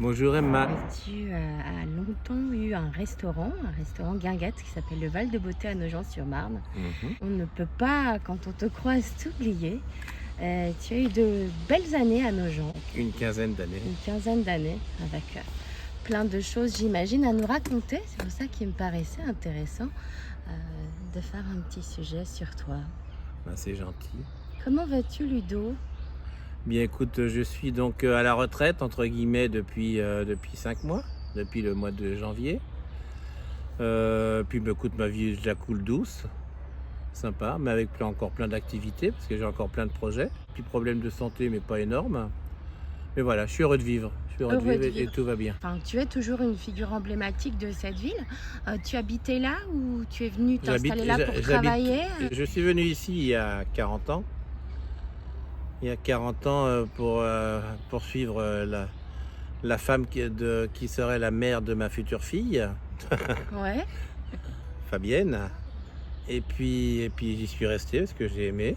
Bonjour Emma. Tu as longtemps eu un restaurant guinguette qui s'appelle le Val de Beauté à Nogent-sur-Marne. Mhm. On ne peut pas, quand on te croise, t'oublier. Tu as eu de belles années à Nogent, Une quinzaine d'années. une quinzaine d'années, avec plein de choses, j'imagine, à nous raconter. C'est pour ça qu'il me paraissait intéressant de faire un petit sujet sur toi. Ben, c'est gentil. Comment vas-tu, Ludo? Bien écoute, je suis donc à la retraite, entre guillemets, depuis 5 mois, depuis le mois de janvier. Puis ben, écoute, ma vie, je la coule douce, sympa, mais avec encore plein d'activités, parce que j'ai encore plein de projets. Petit problème de santé, mais pas énorme. Mais voilà, je suis heureux de vivre. Je suis heureux de Heureux vivre de et vivre. tout va bien. Enfin, tu es toujours une figure emblématique de cette ville. Tu habitais là ou tu es venu t'installer là pour travailler? Je suis venu ici il y a 40 ans. Il y a 40 ans pour poursuivre la femme qui serait la mère de ma future fille, Ouais. Fabienne. Et puis j'y suis resté parce que j'ai aimé.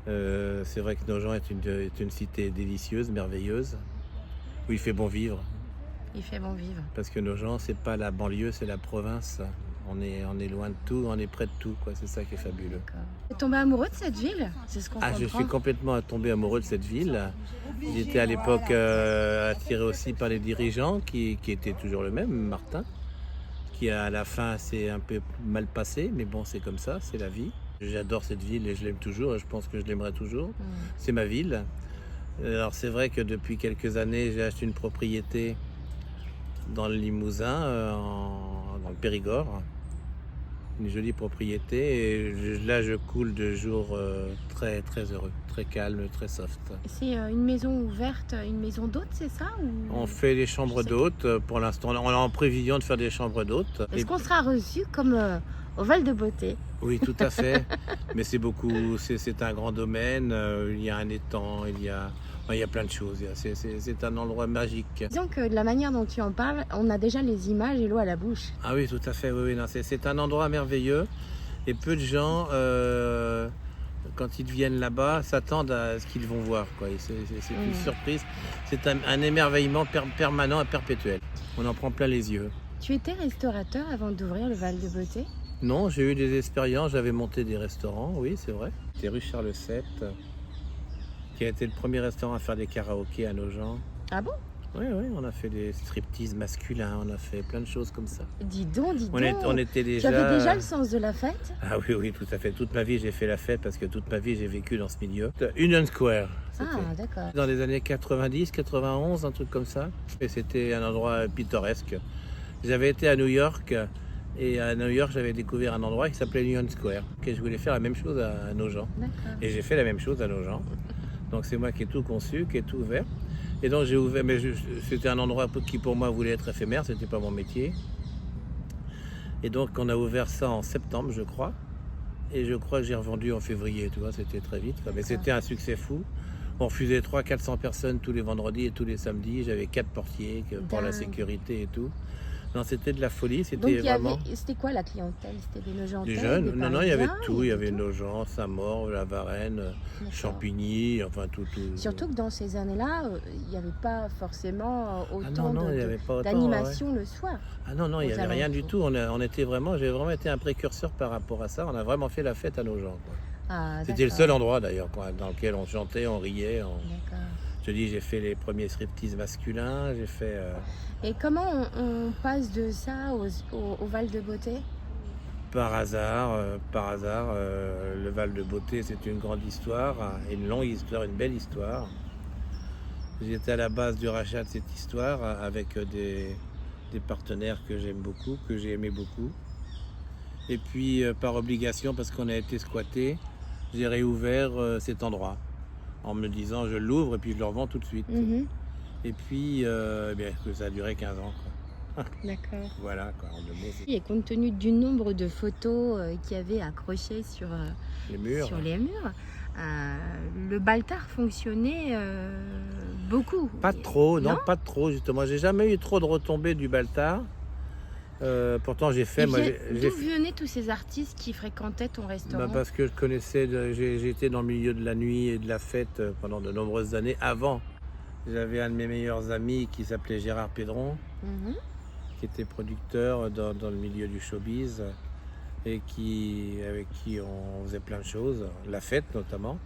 C'est vrai que Nogent est une cité délicieuse, merveilleuse, où il fait bon vivre. Il fait bon vivre. Parce que Nogent, c'est pas la banlieue, c'est la province. On est loin de tout, on est près de tout, quoi. C'est ça qui est fabuleux. Tu es tombé amoureux de cette ville? C'est ce qu'on Ah, je comprend. suis complètement tombé amoureux de cette ville. J'étais à l'époque attiré aussi par les dirigeants qui étaient toujours le même, Martin, qui à la fin s'est un peu mal passé, mais bon, c'est comme ça, c'est la vie. J'adore cette ville et je l'aime toujours et je pense que je l'aimerai toujours. Mm. C'est ma ville. Alors c'est vrai que depuis quelques années, j'ai acheté une propriété dans le Limousin, dans le Périgord. Une jolie propriété et là je coule de jours très très heureux, très calme, très soft. C'est une maison ouverte, une maison d'hôtes, c'est ça On fait des chambres d'hôtes pour l'instant, on est en prévision de faire des chambres d'hôtes. Est-ce qu'on sera reçu comme au Val de Beauté? Oui, tout à fait, mais c'est un grand domaine, il y a un étang, il y a plein de choses, c'est un endroit magique. Disons que de la manière dont tu en parles, on a déjà les images et l'eau à la bouche. Ah oui, tout à fait, oui, non, c'est un endroit merveilleux et peu de gens, quand ils viennent là-bas, s'attendent à ce qu'ils vont voir, quoi. C'est une surprise, c'est un émerveillement permanent et perpétuel. On en prend plein les yeux. Tu étais restaurateur avant d'ouvrir le Val de Beauté? Non, j'ai eu des expériences, j'avais monté des restaurants, oui, c'est vrai. C'était rue Charles VII, qui a été le premier restaurant à faire des karaokés à Nogent. Ah bon? Oui, on a fait des striptease masculins, on a fait plein de choses comme ça. Dis donc. On était Tu déjà... avais déjà le sens de la fête? Ah oui, tout à fait. Toute ma vie, j'ai fait la fête parce que toute ma vie, j'ai vécu dans ce milieu. Union Square, c'était Ah, d'accord. dans les années 90, 91, un truc comme ça. Et c'était un endroit pittoresque. J'avais été à New York et à New York, j'avais découvert un endroit qui s'appelait Union Square. Et je voulais faire la même chose à Nogent. D'accord. Et j'ai fait la même chose à Nogent. Donc c'est moi qui ai tout conçu, qui ai tout ouvert. Et donc j'ai ouvert, mais c'était un endroit qui pour moi voulait être éphémère, c'était pas mon métier. Et donc on a ouvert ça en septembre, je crois. Et je crois que j'ai revendu en février, tu vois, c'était très vite. Mais c'était un succès fou. On refusait 300-400 personnes tous les vendredis et tous les samedis. J'avais 4 portiers pour la Dingue. sécurité et tout. Non, c'était de la folie, Donc c'était vraiment... c'était quoi la clientèle? C'était des Nogentais, Des jeunes? des Non, il y avait Parisiens, tout. Il y avait avait tout? Nogent, Saint-Maur, La Varenne, D'accord. Champigny, enfin tout. Surtout que dans ces années-là, il n'y avait pas forcément Ah autant non, il n'y avait pas autant. Ouais. d'animation le soir. Ah non, il n'y aux avait rien du alentours. tout. J'ai vraiment été un précurseur par rapport à ça. On a vraiment fait la fête à Nogent, quoi. Ah, C'était le d'accord. seul endroit d'ailleurs, quoi, dans lequel on chantait, on riait. D'accord. Je te dis, j'ai fait les premiers striptease masculins, j'ai fait... Et comment on passe de ça au Val de Beauté? Par hasard, le Val de Beauté, c'est une grande histoire, une longue histoire, une belle histoire. J'étais à la base du rachat de cette histoire avec des partenaires que j'aime beaucoup, que j'ai aimé beaucoup. Et puis, par obligation, parce qu'on a été squatté, j'ai réouvert cet endroit en me disant je l'ouvre et puis je le revends tout de suite. Mhm. Et puis, ça a duré 15 ans, quoi. D'accord. Voilà, quoi, en deux mots, c'est Et compte tenu du nombre de photos qu'il y avait accrochées sur les murs. les murs, le Baltard fonctionnait beaucoup. Pas trop, non, Non. pas trop, justement. J'ai jamais eu trop de retombées du Baltard. Pourtant, j'ai fait... D'où venaient tous ces artistes qui fréquentaient ton restaurant? Parce que j'ai été dans le milieu de la nuit et de la fête pendant de nombreuses années avant J'avais un de mes meilleurs amis qui s'appelait Gérard Pédron, Mhm. qui était producteur dans le milieu du showbiz et avec qui on faisait plein de choses, la fête notamment.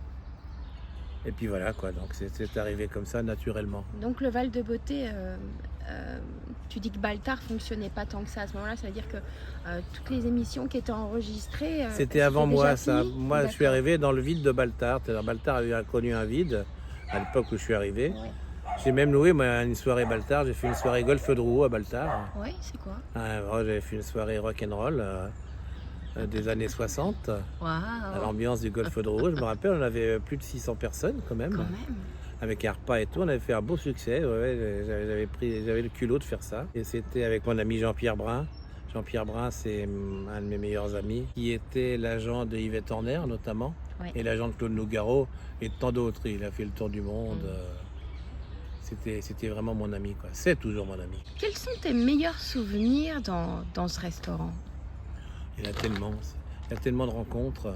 Et puis voilà quoi, donc c'est arrivé comme ça naturellement. Donc le Val de Beauté, tu dis que Baltard fonctionnait pas tant que ça à ce moment-là, ça veut dire que toutes les émissions qui étaient enregistrées... C'était avant moi déjà ça. fini. Moi je suis D'accord. arrivé dans le vide de Baltard. C'est-à-dire, Baltard avait connu un vide à l'époque où je suis arrivé. Ouais. J'ai même loué moi, une soirée Baltard. J'ai fait une soirée golf de roue à Baltard. Ouais, c'est quoi? J'avais fait une soirée rock'n'roll des années 60 à Waouh, l'ambiance du golf de roue. Je me rappelle, on avait plus de 600 personnes quand même. quand même. Avec un repas et tout, on avait fait un beau succès. Ouais, j'avais le culot de faire ça. Et c'était avec mon ami Jean-Pierre Brun. Jean-Pierre Brun, c'est un de mes meilleurs amis, qui était l'agent de Yvette Horner notamment, Ouais. et l'agent de Claude Nougaro, et de tant d'autres. Il a fait le tour du monde. C'était vraiment mon ami, quoi. C'est toujours mon ami. Quels sont tes meilleurs souvenirs dans ce restaurant? Il y a tellement de rencontres.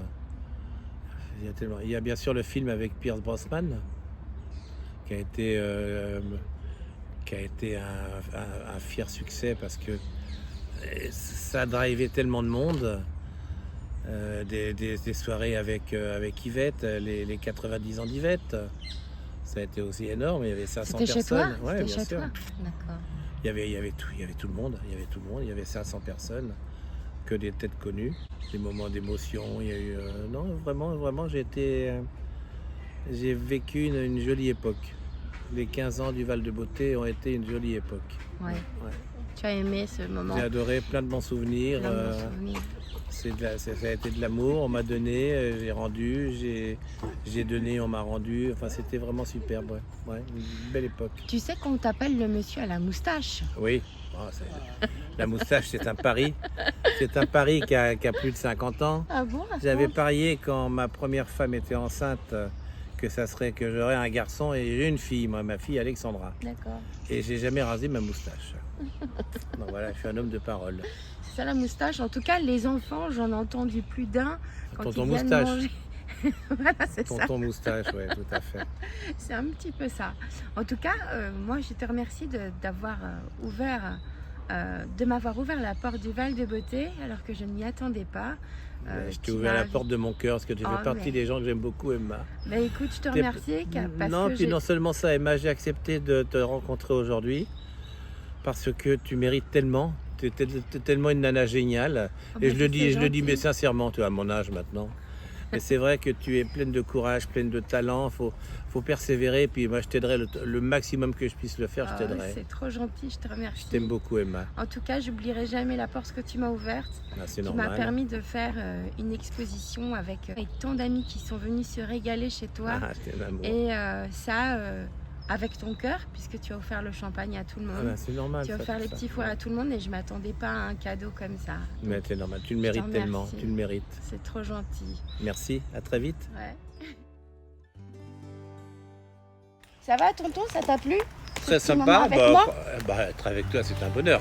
Il y a bien sûr le film avec Pierce Brosnan, qui a été un fier succès parce que ça a drivé tellement de monde. Des soirées avec Yvette, les 90 ans d'Yvette, ça a été aussi énorme. Il y avait 500 C'était chez toi? personnes. Ouais, C'était bien chez sûr. toi? D'accord. Il y avait tout le monde. Il y avait 500 personnes, que des têtes connues, des moments d'émotion. Il y a eu non, vraiment, j'ai vécu une jolie époque. Les 15 ans du Val de Beauté ont été une jolie époque. Ouais. Ouais. Tu as aimé ce moment? J'ai adoré, plein de bons souvenirs. Plein de bons souvenirs. Ça a été de l'amour, on m'a donné, j'ai rendu, j'ai donné, on m'a rendu. Enfin, c'était vraiment superbe. Ouais, une belle époque. Tu sais qu'on t'appelle le monsieur à la moustache? Oui, la moustache, c'est un pari. C'est un pari qui a plus de 50 ans. Ah bon? J'avais parié quand ma première femme était enceinte que j'aurais un garçon et j'ai une fille, moi, ma fille Alexandra. D'accord. Et j'ai jamais rasé ma moustache. Donc voilà, je suis un homme de parole. C'est ça la moustache. En tout cas, les enfants, j'en ai entendu plus d'un quand Tonton ils viennent moustache. manger. Voilà, c'est ça. Tonton moustache, oui, tout à fait. C'est un petit peu ça. En tout cas, moi, je te remercie d'avoir de m'avoir ouvert la porte du Val de Beauté alors que je n'y attendais pas. Je t'ai tu ouvert m'as la porte de mon cœur parce que tu Oh, fais partie mais- des gens que j'aime beaucoup, Emma. Mais écoute, je te remercie parce Non, que puis non seulement ça, Emma, j'ai accepté de te rencontrer aujourd'hui parce que tu mérites tellement. Tu es tellement une nana géniale. Oh, Et bah, je le dis gentil. mais sincèrement, tu as mon âge maintenant. Mais c'est vrai que tu es pleine de courage, pleine de talent. Faut persévérer. Puis moi, je t'aiderai le maximum que je puisse le faire, je Ah, t'aiderai. c'est trop gentil, je te remercie. Je t'aime beaucoup, Emma. En tout cas, j'oublierai jamais la porte que tu m'as ouverte, Ah, c'est qui m'a normal. permis de faire une exposition avec tant d'amis qui sont venus se régaler chez toi. Ah, je t'aime, amour. Et ça, avec ton cœur, puisque tu as offert le champagne à tout le Ah, monde. ben, c'est normal. Tu as ça, offert tout les ça. petits fours à tout le monde et je m'attendais pas à un cadeau comme ça. Mais c'est normal. Tu le Je te mérites tellement. remercie. Tu le mérites. C'est trop gentil. Merci. À très vite. Ouais. Ça va, tonton? Ça t'a plu? Très petit moment avec moi Être avec toi, c'est un bonheur.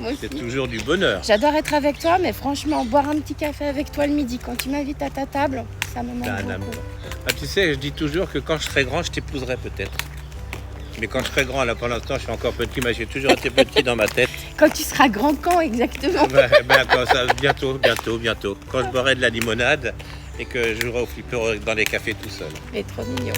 Moi C'est aussi. toujours du bonheur. J'adore être avec toi, mais franchement, boire un petit café avec toi le midi quand tu m'invites à ta table, ça me T'as manque un beaucoup. amour. Ah, tu sais, je dis toujours que quand je serai grand, je t'épouserai peut-être. Mais quand je serai grand, là pour l'instant, je suis encore petit, mais j'ai toujours été petit dans ma tête. Quand tu seras grand quand exactement? Quand ça, bientôt. Quand je boirai de la limonade et que je jouerai au flipper dans les cafés tout seul. Mais trop mignon.